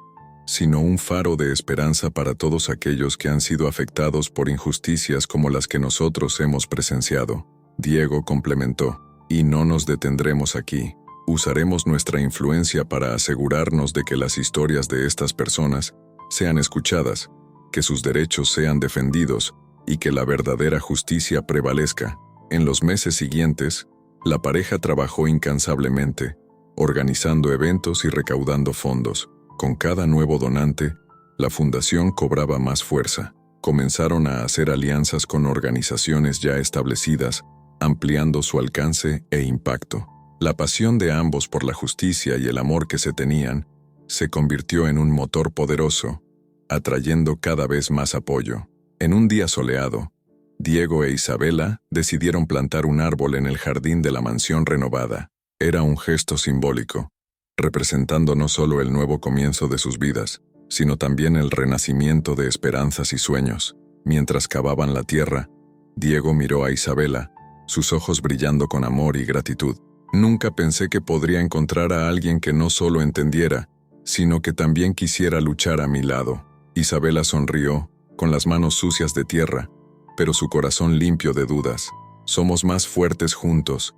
sino un faro de esperanza para todos aquellos que han sido afectados por injusticias como las que nosotros hemos presenciado. Diego complementó, y no nos detendremos aquí. Usaremos nuestra influencia para asegurarnos de que las historias de estas personas sean escuchadas, que sus derechos sean defendidos y que la verdadera justicia prevalezca. En los meses siguientes, la pareja trabajó incansablemente, organizando eventos y recaudando fondos. Con cada nuevo donante, la fundación cobraba más fuerza. Comenzaron a hacer alianzas con organizaciones ya establecidas, ampliando su alcance e impacto. La pasión de ambos por la justicia y el amor que se tenían se convirtió en un motor poderoso, atrayendo cada vez más apoyo. En un día soleado, Diego e Isabela decidieron plantar un árbol en el jardín de la mansión renovada. Era un gesto simbólico, representando no solo el nuevo comienzo de sus vidas, sino también el renacimiento de esperanzas y sueños. Mientras cavaban la tierra, Diego miró a Isabela, sus ojos brillando con amor y gratitud. Nunca pensé que podría encontrar a alguien que no solo entendiera, sino que también quisiera luchar a mi lado. Isabela sonrió, con las manos sucias de tierra, pero su corazón limpio de dudas. Somos más fuertes juntos,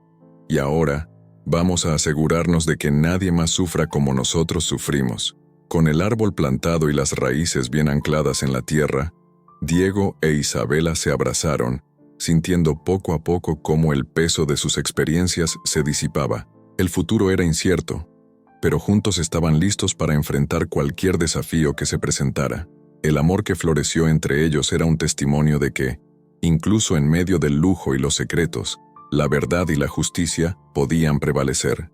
y ahora vamos a asegurarnos de que nadie más sufra como nosotros sufrimos. Con el árbol plantado y las raíces bien ancladas en la tierra, Diego e Isabela se abrazaron, sintiendo poco a poco cómo el peso de sus experiencias se disipaba. El futuro era incierto, pero juntos estaban listos para enfrentar cualquier desafío que se presentara. El amor que floreció entre ellos era un testimonio de que, incluso en medio del lujo y los secretos, la verdad y la justicia podían prevalecer.